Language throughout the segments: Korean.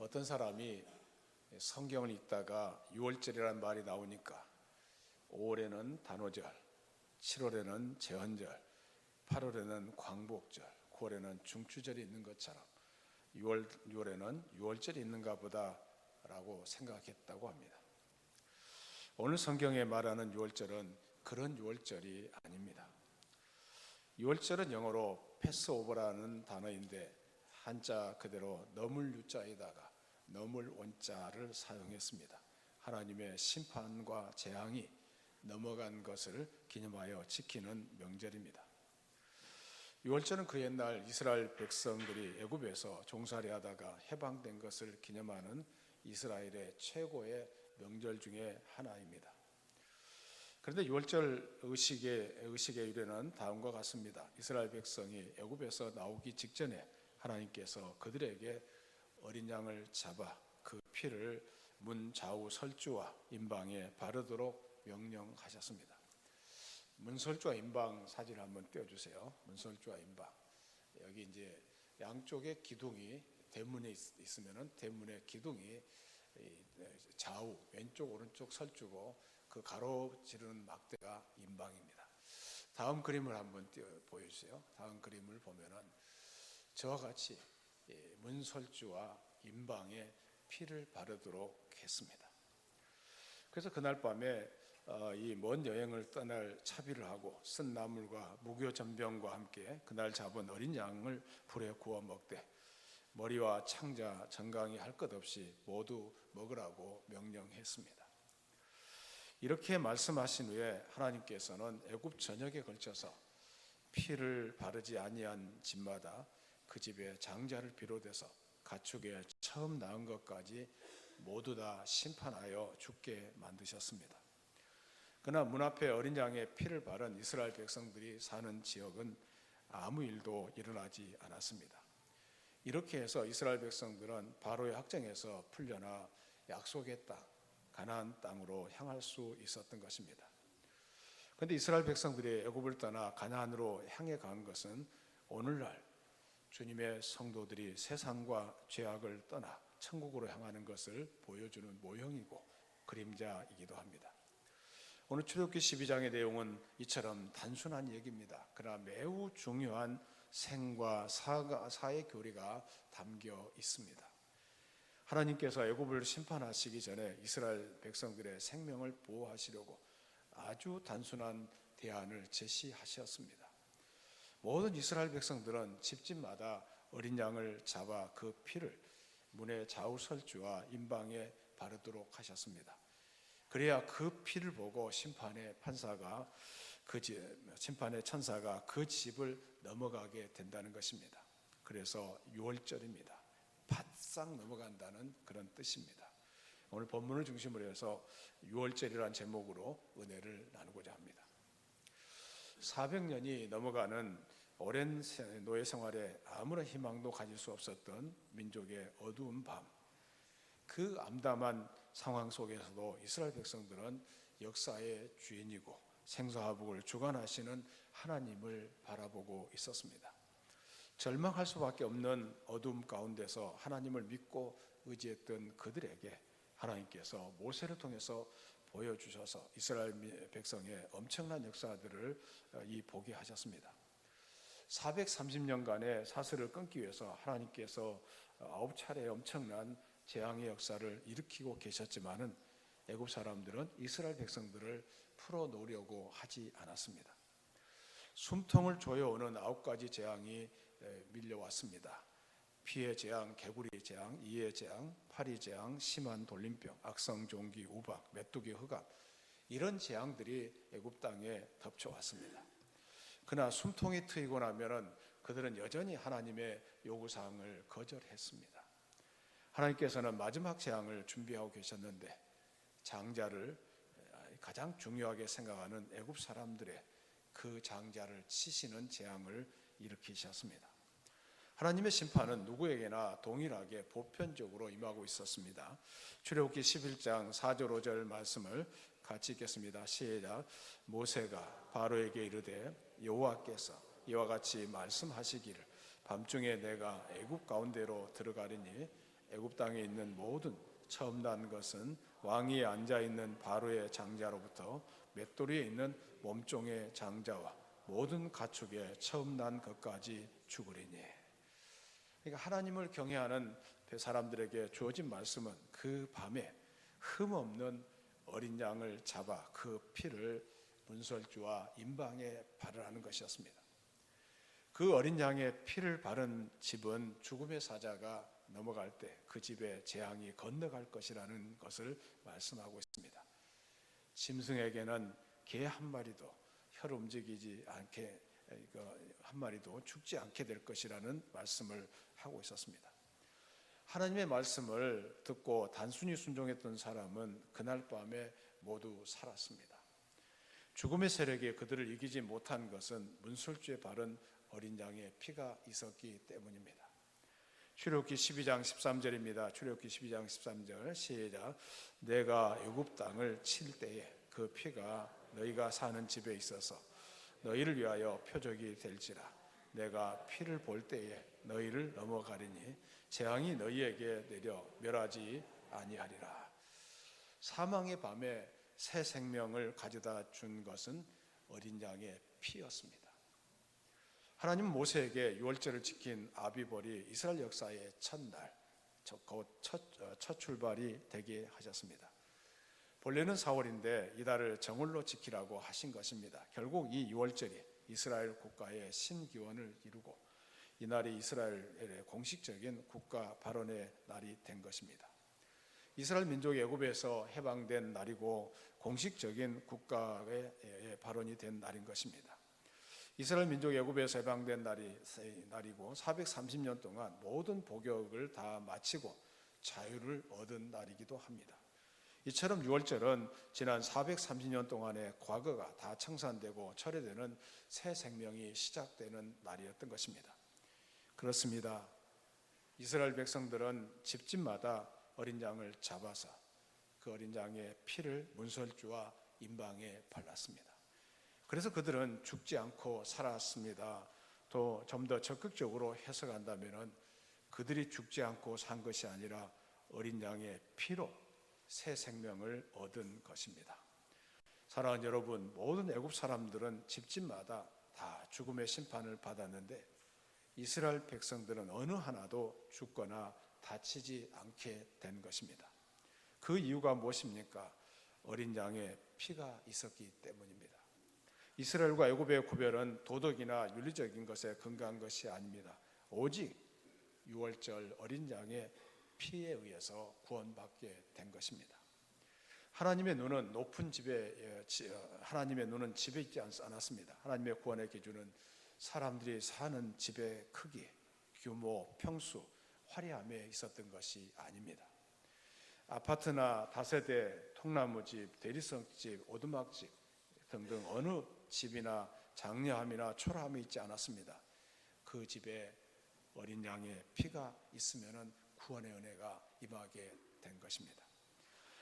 어떤 사람이 성경을 읽다가 6월절이라는 말이 나오니까 5월에는 단오절, 7월에는 제헌절, 8월에는 광복절, 9월에는 중추절이 있는 것처럼 6월에는 6월절이 있는가 보다 라고 생각했다고 합니다. 오늘 성경에 말하는 6월절은 그런 6월절이 아닙니다. 6월절은 영어로 패스오버라는 단어인데 한자 그대로 넘을 유자에다가 넘을 원자를 사용했습니다. 하나님의 심판과 재앙이 넘어간 것을 기념하여 지키는 명절입니다. 6월절은 그 옛날 이스라엘 백성들이 애굽에서 종살이 하다가 해방된 것을 기념하는 이스라엘의 최고의 명절 중에 하나입니다. 그런데 6월절 의식의 유래는 다음과 같습니다. 이스라엘 백성이 애굽에서 나오기 직전에 하나님께서 그들에게 어린 양을 잡아 그 피를 문 좌우 설주와 임방에 바르도록 명령하셨습니다. 문설주와 임방 사진을 한번 띄워주세요. 문설주와 임방. 여기 이제 양쪽에 기둥이 대문에 있으면은 대문의 기둥이 좌우 왼쪽 오른쪽 설주고 그 가로지르는 막대가 임방입니다. 다음 그림을 한번 보여주세요. 다음 그림을 보면은 저와 같이 문설주와 임방에 피를 바르도록 했습니다. 그래서 그날 밤에 이 먼 여행을 떠날 차비를 하고 쓴 나물과 무교 전병과 함께 그날 잡은 어린 양을 불에 구워 먹되 머리와 창자 정강이 할 것 없이 모두 먹으라고 명령했습니다. 이렇게 말씀하신 후에 하나님께서는 애굽 전역에 걸쳐서 피를 바르지 아니한 집마다 그 집의 장자를 비롯해서 가축의 처음 낳은 것까지 모두 다 심판하여 죽게 만드셨습니다. 그러나 문 앞에 어린 양의 피를 바른 이스라엘 백성들이 사는 지역은 아무 일도 일어나지 않았습니다. 이렇게 해서 이스라엘 백성들은 바로의 학정에서 풀려나 약속의 땅, 가나안 땅으로 향할 수 있었던 것입니다. 그런데 이스라엘 백성들이 애굽을 떠나 가나안으로 향해 간 것은 오늘날 주님의 성도들이 세상과 죄악을 떠나 천국으로 향하는 것을 보여주는 모형이고 그림자이기도 합니다. 오늘 출애굽기 12장의 내용은 이처럼 단순한 얘기입니다. 그러나 매우 중요한 생과 사의 교리가 담겨 있습니다. 하나님께서 애굽을 심판하시기 전에 이스라엘 백성들의 생명을 보호하시려고 아주 단순한 대안을 제시하셨습니다. 모든 이스라엘 백성들은 집집마다 어린 양을 잡아 그 피를 문의 좌우 설주와 임방에 바르도록 하셨습니다. 그래야 그 피를 보고 심판의 천사가 그 집을 넘어가게 된다는 것입니다. 그래서 6월절입니다. 바싹 넘어간다는 그런 뜻입니다. 오늘 본문을 중심으로 해서 6월절이라는 제목으로 은혜를 나누고자 합니다. 400년이 넘어가는 오랜 노예 생활에 아무런 희망도 가질 수 없었던 민족의 어두운 밤, 그 암담한 상황 속에서도 이스라엘 백성들은 역사의 주인이고 생사화복을 주관하시는 하나님을 바라보고 있었습니다. 절망할 수밖에 없는 어둠 가운데서 하나님을 믿고 의지했던 그들에게 하나님께서 모세를 통해서 보여주셔서 이스라엘 백성의 엄청난 역사들을 보게 하셨습니다. 430년간의 사슬을 끊기 위해서 하나님께서 9차례의 엄청난 재앙의 역사를 일으키고 계셨지만은 애굽 사람들은 이스라엘 백성들을 풀어놓으려고 하지 않았습니다. 숨통을 조여오는 9가지 재앙이 밀려왔습니다. 피의 재앙, 개구리 재앙, 이의 재앙, 파리 재앙, 심한 돌림병, 악성 종기 우박, 메뚜기 흑암, 이런 재앙들이 애굽 땅에 덮쳐왔습니다. 그러나 숨통이 트이고 나면은 그들은 여전히 하나님의 요구사항을 거절했습니다. 하나님께서는 마지막 재앙을 준비하고 계셨는데 장자를 가장 중요하게 생각하는 애굽 사람들의 그 장자를 치시는 재앙을 일으키셨습니다. 하나님의 심판은 누구에게나 동일하게 보편적으로 임하고 있었습니다. 출애굽기 11장 4절 5절 말씀을 같이 읽겠습니다. 시작. 모세가 바로에게 이르되 여호와께서 이와 같이 말씀하시기를 밤중에 내가 애굽 가운데로 들어가리니 애굽 땅에 있는 모든 처음 난 것은 왕위에 앉아 있는 바로의 장자로부터 맷돌이에 있는 몸종의 장자와 모든 가축의 처음 난 것까지 죽으리니. 그러니까 하나님을 경외하는 사람들에게 주어진 말씀은 그 밤에 흠없는 어린 양을 잡아 그 피를 문설주와 임방에 바르라는 것이었습니다. 그 어린 양의 피를 바른 집은 죽음의 사자가 넘어갈 때 그 집에 재앙이 건너갈 것이라는 것을 말씀하고 있습니다. 짐승에게는 개 한 마리도 혀를 움직이지 않게 한 마리도 죽지 않게 될 것이라는 말씀을 하고 있었습니다. 하나님의 말씀을 듣고 단순히 순종했던 사람은 그날 밤에 모두 살았습니다. 죽음의 세력이 그들을 이기지 못한 것은 문설주에 바른 어린 양의 피가 있었기 때문입니다. 출애굽기 12장 13절입니다. 출애굽기 12장 13절 시작. 내가 애굽 땅을 칠 때에 그 피가 너희가 사는 집에 있어서 너희를 위하여 표적이 될지라. 내가 피를 볼 때에 너희를 넘어가리니 재앙이 너희에게 내려 멸하지 아니하리라. 사망의 밤에 새 생명을 가져다 준 것은 어린 양의 피였습니다. 하나님은 모세에게 유월절을 지킨 아비벌이 이스라엘 역사의 첫날, 곧 첫 출발이 되게 하셨습니다. 본래는 4월인데 이달을 정월로 지키라고 하신 것입니다. 결국 이 유월절이 이스라엘 국가의 신기원을 이루고 이날이 이스라엘의 공식적인 국가 발원의 날이 된 것입니다. 이스라엘 민족이 애굽에서 해방된 날이고 공식적인 국가의 발원이 된 날인 것입니다. 이스라엘 민족이 애굽에서 해방된 날이고 430년 동안 모든 복역을 다 마치고 자유를 얻은 날이기도 합니다. 이처럼 유월절은 지난 430년 동안의 과거가 다 청산되고 철회되는 새 생명이 시작되는 날이었던 것입니다. 그렇습니다. 이스라엘 백성들은 집집마다 어린 양을 잡아서 그 어린 양의 피를 문설주와 임방에 발랐습니다. 그래서 그들은 죽지 않고 살았습니다. 또 좀 더 적극적으로 해석한다면 그들이 죽지 않고 산 것이 아니라 어린 양의 피로 새 생명을 얻은 것입니다. 사랑하는 여러분, 모든 애굽 사람들은 집집마다 다 죽음의 심판을 받았는데 이스라엘 백성들은 어느 하나도 죽거나 다치지 않게 된 것입니다. 그 이유가 무엇입니까? 어린 양의 피가 있었기 때문입니다. 이스라엘과 애굽의 구별은 도덕이나 윤리적인 것에 근거한 것이 아닙니다. 오직 유월절 어린 양의 피에 의해서 구원받게 된 것입니다. 하나님의 눈은 하나님의 눈은 집에 있지 않았습니다. 하나님의 구원의 기준은 사람들이 사는 집의 크기, 규모, 평수, 화려함에 있었던 것이 아닙니다. 아파트나 다세대 통나무집, 대리석집, 오두막집 등등 어느 집이나 장려함이나 초라함이 있지 않았습니다. 그 집에 어린 양의 피가 있으면 구원의 은혜가 임하게 된 것입니다.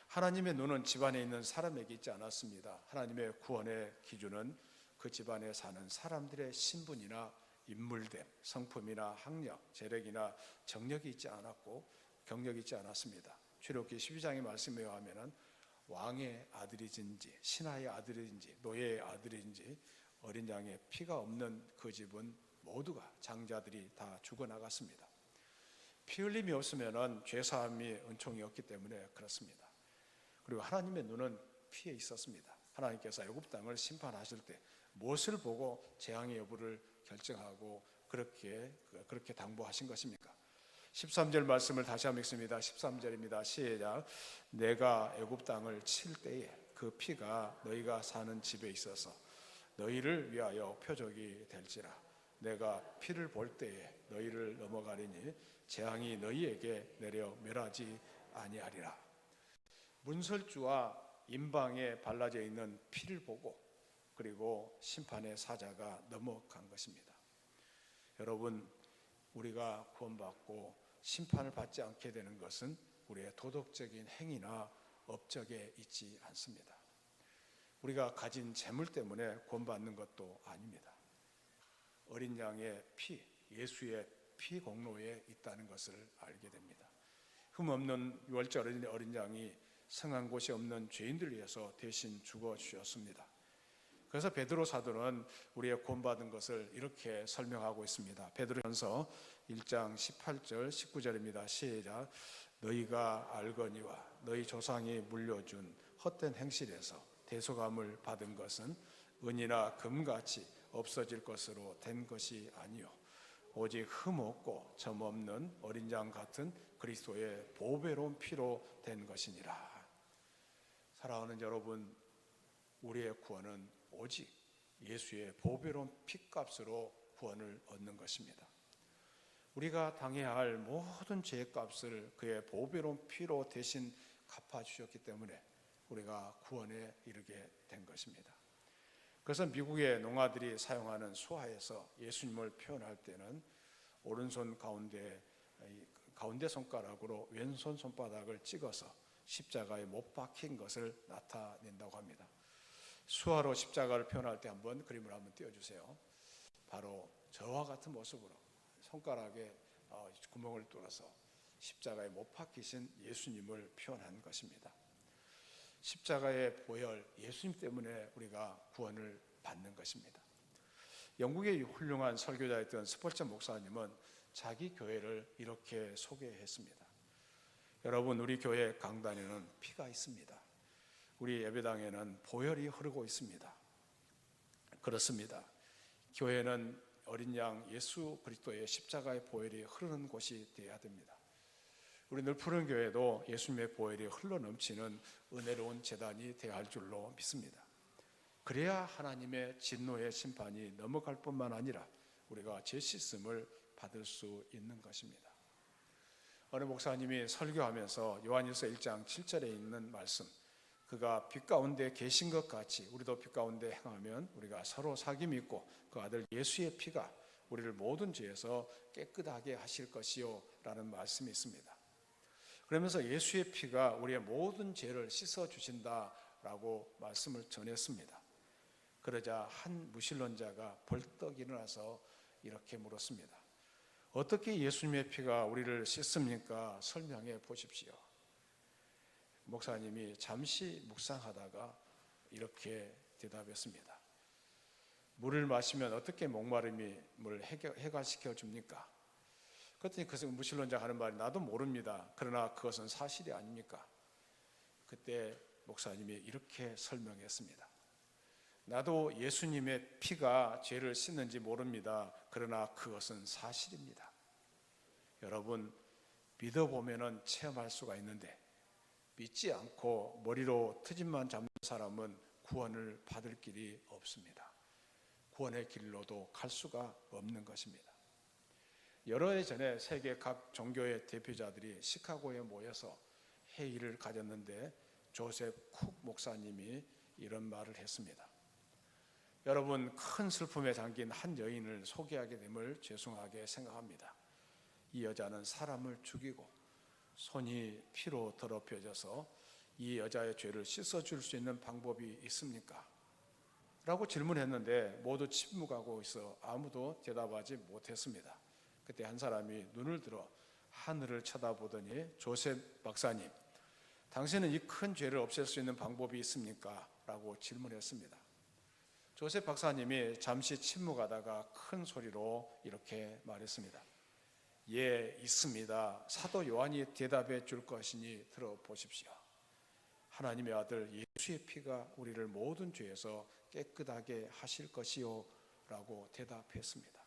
하나님의 눈은 집안에 있는 사람에게 있지 않았습니다. 하나님의 구원의 기준은 그 집안에 사는 사람들의 신분이나 인물됨, 성품이나 학력, 재력이나 정력이 있지 않았고 경력이 있지 않았습니다. 출애굽기 12장의 말씀에 의하면 왕의 아들이든지 신하의 아들인지 노예의 아들인지 어린 양의 피가 없는 그 집은 모두가 장자들이 다 죽어나갔습니다. 피 흘림이 없으면 죄사함이 은총이 없기 때문에 그렇습니다. 그리고 하나님의 눈은 피에 있었습니다. 하나님께서 애굽 땅을 심판하실 때 무엇을 보고 재앙의 여부를 결정하고 그렇게 당부하신 것입니까? 13절 말씀을 다시 한번 읽습니다. 13절입니다. 시작. 내가 애굽 땅을 칠 때에 그 피가 너희가 사는 집에 있어서 너희를 위하여 표적이 될지라. 내가 피를 볼 때에 너희를 넘어가리니 재앙이 너희에게 내려 멸하지 아니하리라. 문설주와 임방에 발라져 있는 피를 보고 그리고 심판의 사자가 넘어간 것입니다. 여러분, 우리가 구원받고 심판을 받지 않게 되는 것은 우리의 도덕적인 행위나 업적에 있지 않습니다. 우리가 가진 재물 때문에 구원받는 것도 아닙니다. 어린 양의 피, 예수의 피 공로에 있다는 것을 알게 됩니다. 흠없는 유월절 어린 양이 성한 곳이 없는 죄인들을 위해서 대신 죽어 주셨습니다. 그래서 베드로 사도는 우리의 구원받은 것을 이렇게 설명하고 있습니다. 베드로전서 1장 18절 19절입니다. 시작. 너희가 알거니와 너희 조상이 물려준 헛된 행실에서 대속함을 받은 것은 은이나 금같이 없어질 것으로 된 것이 아니요 오직 흠없고 점없는 어린 양 같은 그리스도의 보배로운 피로 된 것이니라. 사랑하는 여러분, 우리의 구원은 오직 예수의 보배로운 피값으로 구원을 얻는 것입니다. 우리가 당해야 할 모든 죄의 값을 그의 보배로운 피로 대신 갚아주셨기 때문에 우리가 구원에 이르게 된 것입니다. 그래서 미국의 농아들이 사용하는 수화에서 예수님을 표현할 때는 오른손 가운데 손가락으로 왼손 손바닥을 찍어서 십자가에 못 박힌 것을 나타낸다고 합니다. 수화로 십자가를 표현할 때 한번 그림을 한번 띄워주세요. 바로 저와 같은 모습으로 손가락에 구멍을 뚫어서 십자가에 못 박히신 예수님을 표현한 것입니다. 십자가의 보혈, 예수님 때문에 우리가 구원을 받는 것입니다. 영국의 훌륭한 설교자였던 스펄전 목사님은 자기 교회를 이렇게 소개했습니다. 여러분, 우리 교회 강단에는 피가 있습니다. 우리 예배당에는 보혈이 흐르고 있습니다. 그렇습니다. 교회는 어린 양 예수 그리스도의 십자가의 보혈이 흐르는 곳이 되어야 됩니다. 우리 늘푸른 교회도 예수님의 보혈이 흘러넘치는 은혜로운 제단이 되어야 할 줄로 믿습니다. 그래야 하나님의 진노의 심판이 넘어갈 뿐만 아니라 우리가 죄 씻음을 받을 수 있는 것입니다. 어느 목사님이 설교하면서 요한일서 1장 7절에 있는 말씀, 그가 빛 가운데 계신 것 같이 우리도 빛 가운데 행하면 우리가 서로 사귐이 있고 그 아들 예수의 피가 우리를 모든 죄에서 깨끗하게 하실 것이요 라는 말씀이 있습니다. 그러면서 예수의 피가 우리의 모든 죄를 씻어주신다라고 말씀을 전했습니다. 그러자 한 무신론자가 벌떡 일어나서 이렇게 물었습니다. 어떻게 예수님의 피가 우리를 씻습니까? 설명해 보십시오. 목사님이 잠시 묵상하다가 이렇게 대답했습니다. 물을 마시면 어떻게 목마름을 해결시켜 줍니까? 그랬더니 그 무신론자가 하는 말이 나도 모릅니다. 그러나 그것은 사실이 아닙니까? 그때 목사님이 이렇게 설명했습니다. 나도 예수님의 피가 죄를 씻는지 모릅니다. 그러나 그것은 사실입니다. 여러분, 믿어보면 체험할 수가 있는데 믿지 않고 머리로 트집만 잡는 사람은 구원을 받을 길이 없습니다. 구원의 길로도 갈 수가 없는 것입니다. 여러 해 전에 세계 각 종교의 대표자들이 시카고에 모여서 회의를 가졌는데 조셉 쿡 목사님이 이런 말을 했습니다. 여러분, 큰 슬픔에 잠긴 한 여인을 소개하게 됨을 죄송하게 생각합니다. 이 여자는 사람을 죽이고 손이 피로 더럽혀져서 이 여자의 죄를 씻어줄 수 있는 방법이 있습니까? 라고 질문했는데 모두 침묵하고 있어 아무도 대답하지 못했습니다. 그때 한 사람이 눈을 들어 하늘을 쳐다보더니 조셉 박사님, 당신은 이 큰 죄를 없앨 수 있는 방법이 있습니까? 라고 질문했습니다. 조셉 박사님이 잠시 침묵하다가 큰 소리로 이렇게 말했습니다. 예, 있습니다. 사도 요한이 대답해 줄 것이니 들어보십시오. 하나님의 아들 예수의 피가 우리를 모든 죄에서 깨끗하게 하실 것이요 라고 대답했습니다.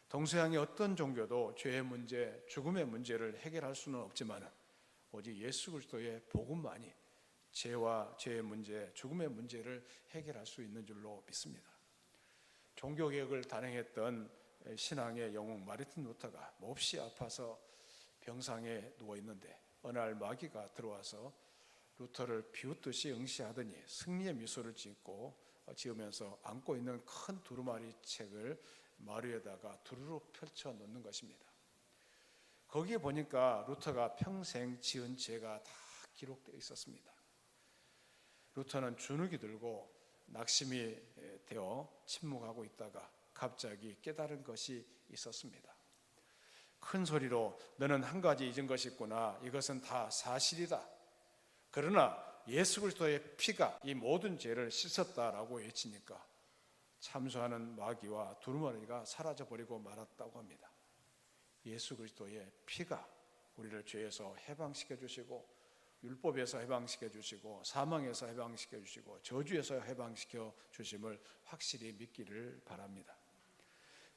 동서양의 어떤 종교도 죄의 문제, 죽음의 문제를 해결할 수는 없지만 오직 예수 그리스도의 복음만이 죄와 죄의 문제, 죽음의 문제를 해결할 수 있는 줄로 믿습니다. 종교개혁을 단행했던 신앙의 영웅 마르틴 루터가 몹시 아파서 병상에 누워있는데 어느 날 마귀가 들어와서 루터를 비웃듯이 응시하더니 승리의 미소를 지으면서 안고 있는 큰 두루마리 책을 마루에다가 두루루 펼쳐 놓는 것입니다. 거기에 보니까 루터가 평생 지은 죄가 다 기록되어 있었습니다. 루터는 주눅이 들고 낙심이 되어 침묵하고 있다가 갑자기 깨달은 것이 있었습니다. 큰 소리로 너는 한 가지 잊은 것이 있구나. 이것은 다 사실이다. 그러나 예수 그리스도의 피가 이 모든 죄를 씻었다라고 외치니까 참소하는 마귀와 두루마리가 사라져버리고 말았다고 합니다. 예수 그리스도의 피가 우리를 죄에서 해방시켜 주시고 율법에서 해방시켜 주시고 사망에서 해방시켜 주시고 저주에서 해방시켜 주심을 확실히 믿기를 바랍니다.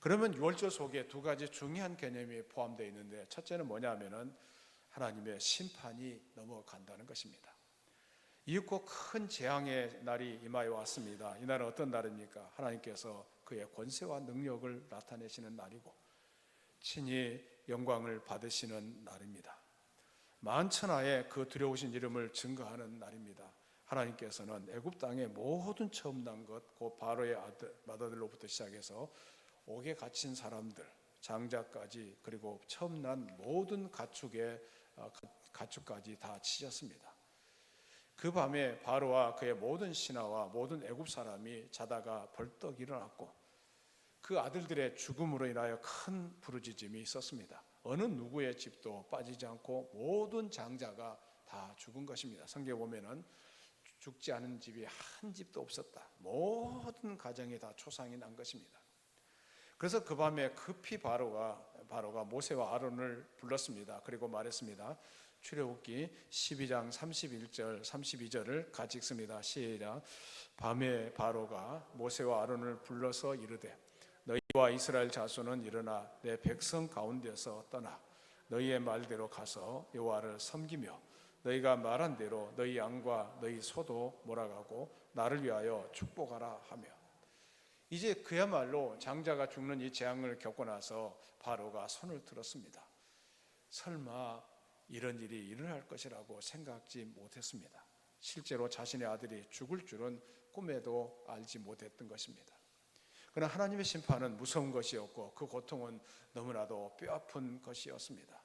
그러면 유월절 속에 두 가지 중요한 개념이 포함되어 있는데, 첫째는 뭐냐면은 하나님의 심판이 넘어간다는 것입니다. 이윽고 큰 재앙의 날이 임하여 왔습니다. 이 날은 어떤 날입니까? 하나님께서 그의 권세와 능력을 나타내시는 날이고 친히 영광을 받으시는 날입니다. 만천하에 그 두려우신 이름을 증거하는 날입니다. 하나님께서는 애굽 땅의 모든 처음 난 것, 그 바로의 맏아들로부터 시작해서 옥에 갇힌 사람들, 장자까지, 그리고 처음 난 모든 가축까지 다 치셨습니다. 그 밤에 바로와 그의 모든 신하와 모든 애굽 사람이 자다가 벌떡 일어났고 그 아들들의 죽음으로 인하여 큰 부르짖음이 있었습니다. 어느 누구의 집도 빠지지 않고 모든 장자가 다 죽은 것입니다. 성경에 보면은 죽지 않은 집이 한 집도 없었다. 모든 가정이 다 초상이 난 것입니다. 그래서 그 밤에 급히 바로가 모세와 아론을 불렀습니다. 그리고 말했습니다. 출애굽기 12장 31절 32절을 같이 읽습니다. 시작. 밤에 바로가 모세와 아론을 불러서 이르되 너희와 이스라엘 자손은 일어나 내 백성 가운데서 떠나 너희의 말대로 가서 여호와를 섬기며 너희가 말한 대로 너희 양과 너희 소도 몰아가고 나를 위하여 축복하라 하며. 이제 그야말로 장자가 죽는 이 재앙을 겪고 나서 바로가 손을 들었습니다. 설마 이런 일이 일어날 것이라고 생각지 못했습니다. 실제로 자신의 아들이 죽을 줄은 꿈에도 알지 못했던 것입니다. 그러나 하나님의 심판은 무서운 것이었고 그 고통은 너무나도 뼈아픈 것이었습니다.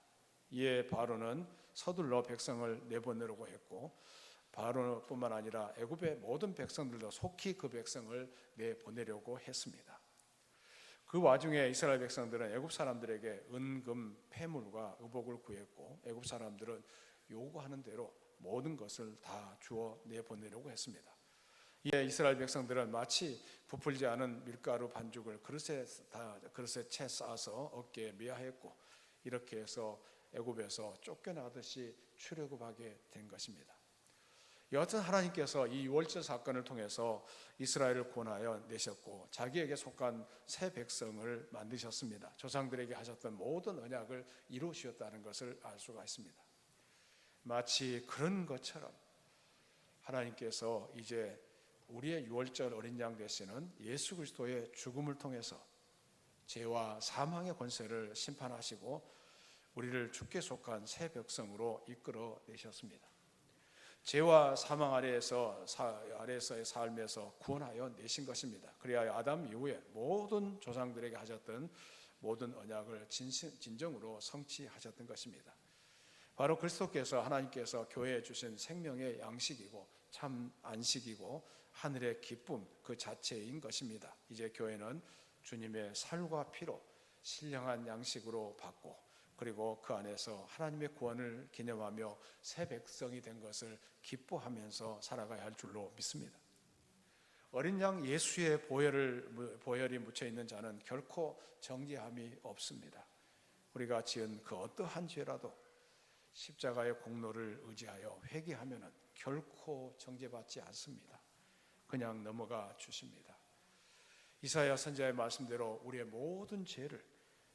이에 바로는 서둘러 백성을 내보내려고 했고 바로뿐만 아니라 애굽의 모든 백성들도 속히 그 백성을 내보내려고 했습니다. 그 와중에 이스라엘 백성들은 애굽 사람들에게 은금 폐물과 의복을 구했고 애굽 사람들은 요구하는 대로 모든 것을 다 주어 내보내려고 했습니다. 이에 이스라엘 백성들은 마치 부풀지 않은 밀가루 반죽을 그릇에 채 싸서 어깨에 메야했고 이렇게 해서 애굽에서 쫓겨나듯이 출애굽하게 된 것입니다. 여하튼 하나님께서 이 유월절 사건을 통해서 이스라엘을 구원하여 내셨고 자기에게 속한 새 백성을 만드셨습니다. 조상들에게 하셨던 모든 언약을 이루셨다는 것을 알 수가 있습니다. 마치 그런 것처럼 하나님께서 이제 우리의 유월절 어린 양 되시는 예수 그리스도의 죽음을 통해서 죄와 사망의 권세를 심판하시고 우리를 주께 속한 새 백성으로 이끌어 내셨습니다. 죄와 사망 아래에서의 삶에서 구원하여 내신 것입니다. 그래야 아담 이후에 모든 조상들에게 하셨던 모든 언약을 진정으로 성취하셨던 것입니다. 바로 그리스도께서 하나님께서 교회에 주신 생명의 양식이고 참 안식이고 하늘의 기쁨 그 자체인 것입니다. 이제 교회는 주님의 살과 피로 신령한 양식으로 받고 그리고 그 안에서 하나님의 구원을 기념하며 새 백성이 된 것을 기뻐하면서 살아가야 할 줄로 믿습니다. 어린 양 예수의 보혈이 묻혀 있는 자는 결코 정죄함이 없습니다. 우리가 지은 그 어떠한 죄라도 십자가의 공로를 의지하여 회개하면은 결코 정죄받지 않습니다. 그냥 넘어가 주십니다. 이사야 선지자의 말씀대로 우리의 모든 죄를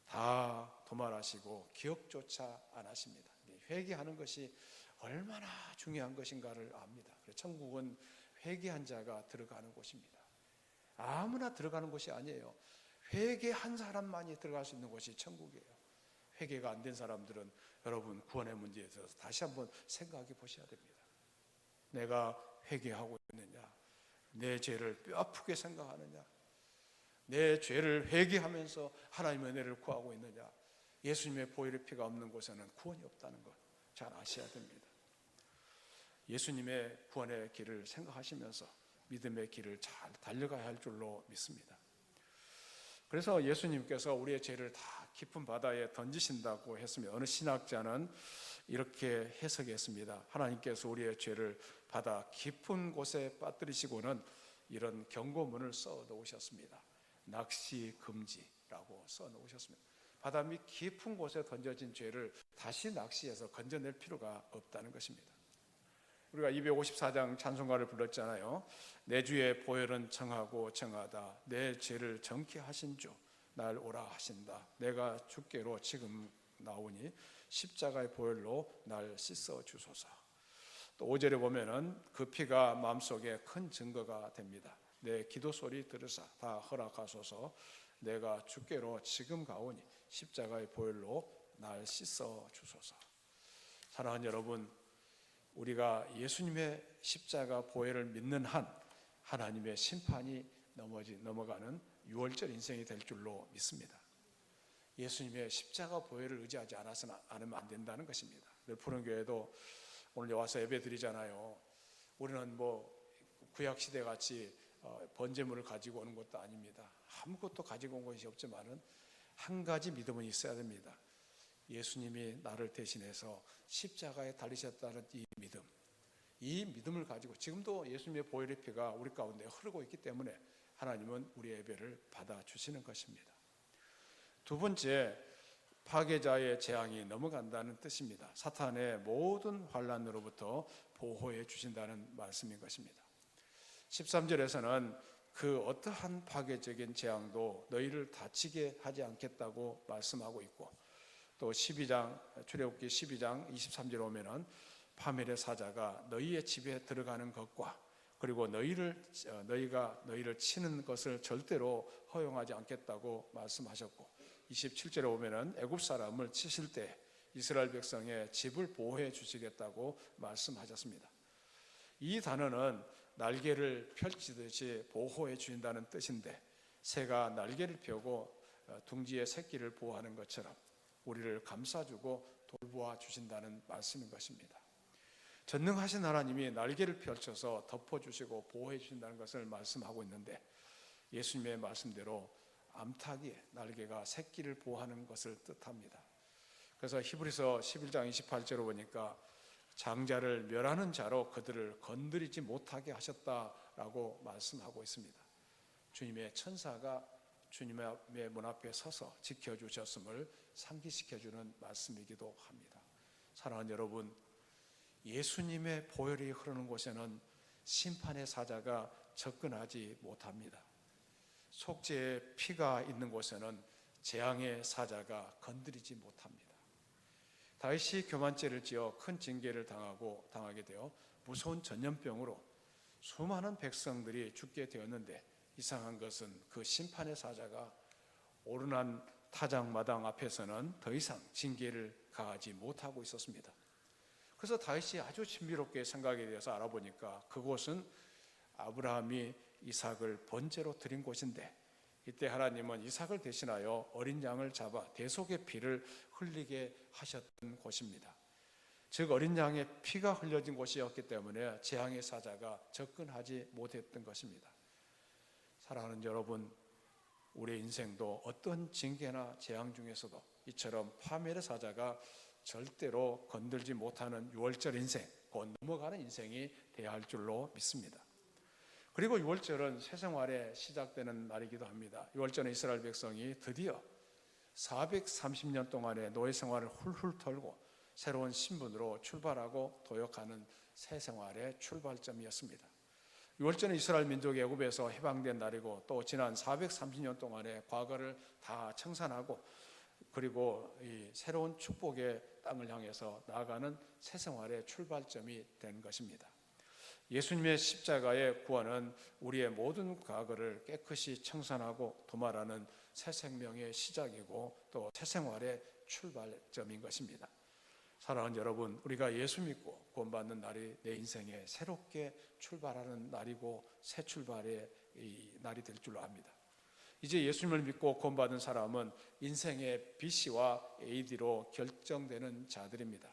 다 도말하시고 기억조차 안 하십니다. 회개하는 것이 얼마나 중요한 것인가를 압니다. 천국은 회개한 자가 들어가는 곳입니다. 아무나 들어가는 곳이 아니에요. 회개한 사람만이 들어갈 수 있는 곳이 천국이에요. 회개가 안 된 사람들은 여러분 구원의 문제에 있어서 다시 한번 생각해 보셔야 됩니다. 내가 회개하고 있느냐? 내 죄를 뼈아프게 생각하느냐? 내 죄를 회개하면서 하나님의 은혜를 구하고 있느냐? 예수님의 보혈의 피가 없는 곳에는 구원이 없다는 것 잘 아셔야 됩니다. 예수님의 구원의 길을 생각하시면서 믿음의 길을 잘 달려가야 할 줄로 믿습니다. 그래서 예수님께서 우리의 죄를 다 깊은 바다에 던지신다고 했으면 어느 신학자는 이렇게 해석했습니다. 하나님께서 우리의 죄를 바다 깊은 곳에 빠뜨리시고는 이런 경고문을 써 놓으셨습니다. 낚시 금지라고 써 놓으셨습니다. 바다 밑 깊은 곳에 던져진 죄를 다시 낚시해서 건져낼 필요가 없다는 것입니다. 우리가 254장 찬송가를 불렀잖아요. 내 주의 보혈은 정하고 정하다. 내 죄를 정케 하신 주 날 오라 하신다. 내가 주께로 지금 나오니 십자가의 보혈로 날 씻어 주소서. 또 5절에 보면은 그 피가 마음속에 큰 증거가 됩니다. 내 기도 소리 들으사 다 허락하소서. 내가 주께로 지금 가오니 십자가의 보혈로 날 씻어 주소서. 사랑하는 여러분, 우리가 예수님의 십자가 보혈을 믿는 한 하나님의 심판이 넘어가는 6월절 인생이 될 줄로 믿습니다. 예수님의 십자가 보혈을 의지하지 않으면 안 된다는 것입니다. 푸른교회도 오늘 와서 예배 드리잖아요. 우리는 구약시대 같이 번제물을 가지고 오는 것도 아닙니다. 아무것도 가지고 온 것이 없지만은 한 가지 믿음은 있어야 됩니다. 예수님이 나를 대신해서 십자가에 달리셨다는 이 믿음을 가지고 지금도 예수님의 보혈의 피가 우리 가운데 흐르고 있기 때문에 하나님은 우리의 예배를 받아주시는 것입니다. 두 번째, 파괴자의 재앙이 넘어간다는 뜻입니다. 사탄의 모든 환난으로부터 보호해 주신다는 말씀인 것입니다. 13절에서는 그 어떠한 파괴적인 재앙도 너희를 다치게 하지 않겠다고 말씀하고 있고, 또 12장 출애굽기 12장 23절에 오면은 파멸의 사자가 너희의 집에 들어가는 것과 그리고 너희가 너희를 치는 것을 절대로 허용하지 않겠다고 말씀하셨고, 27절에 보면은 애굽 사람을 치실 때 이스라엘 백성의 집을 보호해 주시겠다고 말씀하셨습니다. 이 단어는 날개를 펼치듯이 보호해 주신다는 뜻인데, 새가 날개를 펴고 둥지의 새끼를 보호하는 것처럼 우리를 감싸주고 돌보아 주신다는 말씀인 것입니다. 전능하신 하나님이 날개를 펼쳐서 덮어주시고 보호해 주신다는 것을 말씀하고 있는데, 예수님의 말씀대로 암탉이의 날개가 새끼를 보호하는 것을 뜻합니다. 그래서 히브리서 11장 28절로 보니까 장자를 멸하는 자로 그들을 건드리지 못하게 하셨다라고 말씀하고 있습니다. 주님의 천사가 주님의 문 앞에 서서 지켜주셨음을 상기시켜주는 말씀이기도 합니다. 사랑하는 여러분, 예수님의 보혈이 흐르는 곳에는 심판의 사자가 접근하지 못합니다. 속죄의 피가 있는 곳에는 재앙의 사자가 건드리지 못합니다. 다윗이 교만죄를 지어 큰 징계를 당하게 되어 무서운 전염병으로 수많은 백성들이 죽게 되었는데, 이상한 것은 그 심판의 사자가 오르난 타작마당 앞에서는 더 이상 징계를 가하지 못하고 있었습니다. 그래서 다윗이 아주 신비롭게 생각에 대해서 알아보니까 그곳은 아브라함이 이삭을 번제로 드린 곳인데, 이때 하나님은 이삭을 대신하여 어린 양을 잡아 대속의 피를 흘리게 하셨던 곳입니다. 즉 어린 양의 피가 흘려진 곳이었기 때문에 재앙의 사자가 접근하지 못했던 것입니다. 사랑하는 여러분, 우리의 인생도 어떤 징계나 재앙 중에서도 이처럼 파멸의 사자가 절대로 건들지 못하는 6월절 인생, 곧 넘어가는 인생이 되어야 할 줄로 믿습니다. 그리고 6월절은 새 생활의 시작되는 날이기도 합니다. 6월절은 이스라엘 백성이 드디어 430년 동안의 노예 생활을 훌훌 털고 새로운 신분으로 출발하고 도약하는 새 생활의 출발점이었습니다. 6월절은 이스라엘 민족이 애굽에서 해방된 날이고, 또 지난 430년 동안의 과거를 다 청산하고 그리고 이 새로운 축복의 땅을 향해서 나아가는 새 생활의 출발점이 된 것입니다. 예수님의 십자가의 구원은 우리의 모든 과거를 깨끗이 청산하고 도말하는 새 생명의 시작이고 또 새 생활의 출발점인 것입니다. 사랑하는 여러분, 우리가 예수 믿고 구원받는 날이 내 인생에 새롭게 출발하는 날이고 새 출발의 날이 될 줄로 압니다. 이제 예수님을 믿고 구원받은 사람은 인생의 BC와 AD로 결정되는 자들입니다.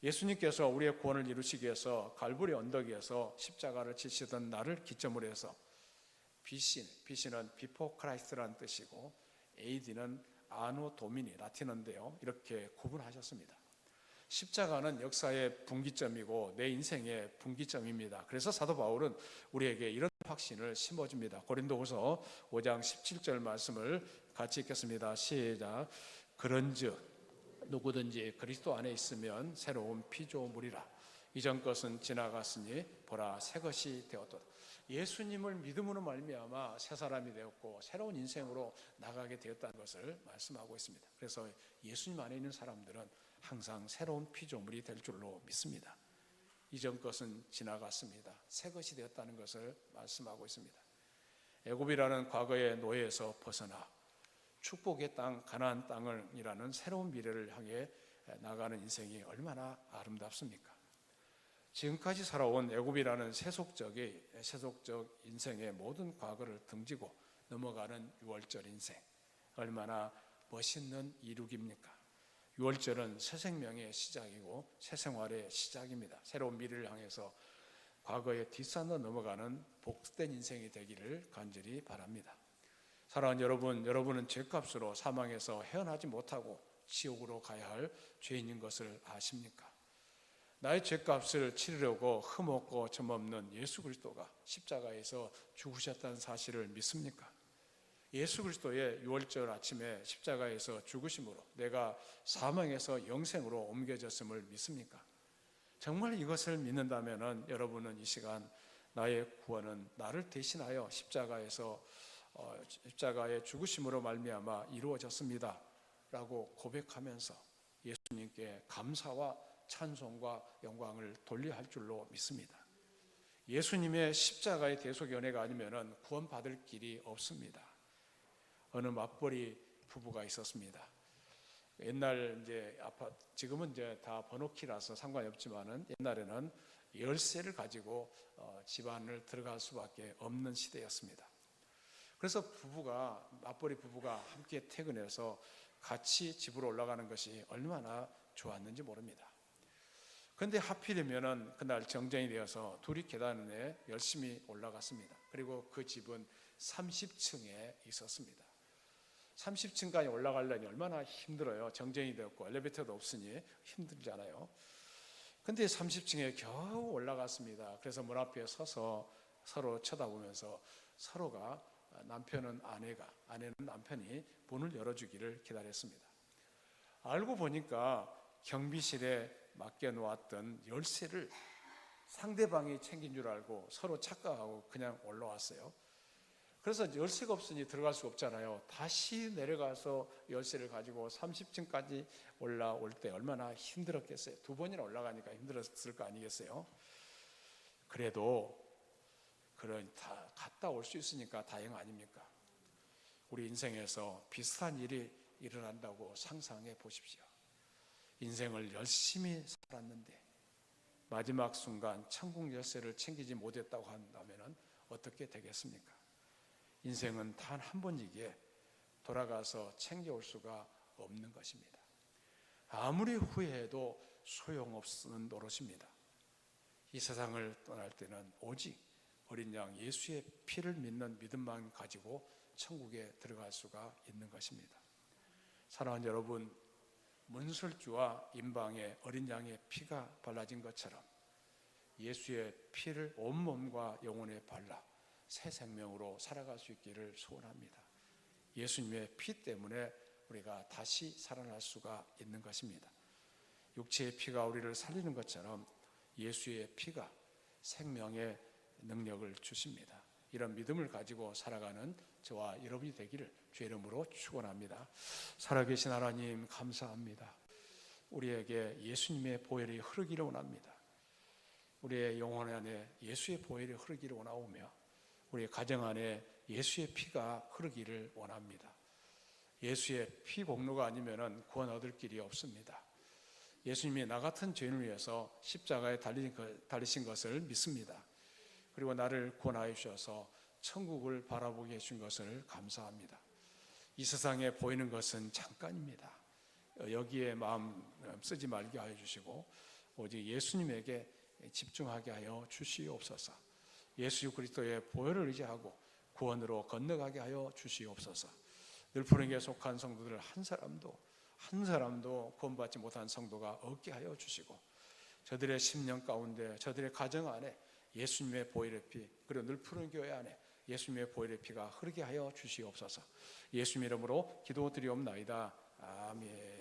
예수님께서 우리의 구원을 이루시기 위해서 갈보리 언덕에서 십자가를 지시던 날을 기점으로 해서 BC는 비포 크라이스트라는 뜻이고 AD는 아노 도미니 라틴어인데요. 이렇게 구분하셨습니다. 십자가는 역사의 분기점이고 내 인생의 분기점입니다. 그래서 사도 바울은 우리에게 이런 확신을 심어줍니다. 고린도후서 5장 17절 말씀을 같이 읽겠습니다. 시작. 그런즉 누구든지 그리스도 안에 있으면 새로운 피조물이라. 이전 것은 지나갔으니 보라 새 것이 되었도다. 예수님을 믿음으로 말미암아 새 사람이 되었고 새로운 인생으로 나가게 되었다는 것을 말씀하고 있습니다. 그래서 예수님 안에 있는 사람들은 항상 새로운 피조물이 될 줄로 믿습니다. 이전 것은 지나갔습니다. 새 것이 되었다는 것을 말씀하고 있습니다. 애굽이라는 과거의 노예에서 벗어나 축복의 땅, 가나안 땅이라는 새로운 미래를 향해 나가는 인생이 얼마나 아름답습니까? 지금까지 살아온 애굽이라는 세속적 인생의 모든 과거를 등지고 넘어가는 유월절 인생, 얼마나 멋있는 이룩입니까? 유월절은 새 생명의 시작이고 새 생활의 시작입니다. 새로운 미래를 향해서 과거에 뒷산으로 넘어가는 복된 인생이 되기를 간절히 바랍니다. 사랑하는 여러분은 죄값으로 사망에서 헤어나지 못하고 지옥으로 가야 할 죄인인 것을 아십니까? 나의 죄값을 치르려고 흠없고 점없는 예수 그리스도가 십자가에서 죽으셨다는 사실을 믿습니까? 예수 그리스도의 유월절 아침에 십자가에서 죽으심으로 내가 사망에서 영생으로 옮겨졌음을 믿습니까? 정말 이것을 믿는다면 여러분은 이 시간 나의 구원은 나를 대신하여 십자가의 죽으심으로 말미암아 이루어졌습니다 라고 고백하면서 예수님께 감사와 찬송과 영광을 돌려야 할 줄로 믿습니다. 예수님의 십자가의 대속 연회가 아니면 구원받을 길이 없습니다. 어느 맞벌이 부부가 있었습니다. 옛날 지금은 다 번호키라서 상관이 없지만은 옛날에는 열쇠를 가지고 집안을 들어갈 수밖에 없는 시대였습니다. 그래서 맞벌이 부부가 함께 퇴근해서 같이 집으로 올라가는 것이 얼마나 좋았는지 모릅니다. 그런데 하필이면 그날 정전이 되어서 둘이 계단에 열심히 올라갔습니다. 그리고 그 집은 30층에 있었습니다. 30층까지 올라가려니 얼마나 힘들어요. 정전이 되었고 엘리베이터도 없으니 힘들잖아요. 그런데 30층에 겨우 올라갔습니다. 그래서 문 앞에 서서 서로 쳐다보면서 서로가 남편은 아내는 남편이 문을 열어주기를 기다렸습니다. 알고 보니까 경비실에 맡겨놓았던 열쇠를 상대방이 챙긴 줄 알고 서로 착각하고 그냥 올라왔어요. 그래서 열쇠가 없으니 들어갈 수 없잖아요. 다시 내려가서 열쇠를 가지고 30층까지 올라올 때 얼마나 힘들었겠어요. 2번이나 올라가니까 힘들었을 거 아니겠어요. 그래도 다 갔다 올 수 있으니까 다행 아닙니까? 우리 인생에서 비슷한 일이 일어난다고 상상해 보십시오. 인생을 열심히 살았는데 마지막 순간 천국 열쇠를 챙기지 못했다고 한다면 어떻게 되겠습니까? 인생은 단 한 번이기에 돌아가서 챙겨올 수가 없는 것입니다. 아무리 후회해도 소용없는 노릇입니다. 이 세상을 떠날 때는 오직 어린 양 예수의 피를 믿는 믿음만 가지고 천국에 들어갈 수가 있는 것입니다. 사랑하는 여러분, 문설주와 임방에 어린 양의 피가 발라진 것처럼 예수의 피를 온몸과 영혼에 발라 새 생명으로 살아갈 수 있기를 소원합니다. 예수님의 피 때문에 우리가 다시 살아날 수가 있는 것입니다. 육체의 피가 우리를 살리는 것처럼 예수의 피가 생명의 능력을 주십니다. 이런 믿음을 가지고 살아가는 저와 여러분이 되기를 주의 이름으로 축원합니다. 살아계신 하나님 감사합니다. 우리에게 예수님의 보혈이 흐르기를 원합니다. 우리의 영혼 안에 예수의 보혈이 흐르기를 원하오며 우리 가정 안에 예수의 피가 흐르기를 원합니다. 예수의 피 공로가 아니면 구원 얻을 길이 없습니다. 예수님이 나 같은 죄인을 위해서 십자가에 달리신 것을 믿습니다. 그리고 나를 구원하여 주셔서 천국을 바라보게 해준 것을 감사합니다. 이 세상에 보이는 것은 잠깐입니다. 여기에 마음 쓰지 말게 하여 주시고 오직 예수님에게 집중하게 하여 주시옵소서. 예수 그리스도의 보혈을 의지하고 구원으로 건너가게 하여 주시옵소서. 늘푸른교에 속한 성도들 한 사람도 구원받지 못한 성도가 없게 하여 주시고, 저들의 심령 가운데, 저들의 가정 안에 예수님의 보혈의 피, 그리고 늘푸른 교회 안에 예수님의 보혈의 피가 흐르게 하여 주시옵소서. 예수님 이름으로 기도드리옵나이다. 아멘.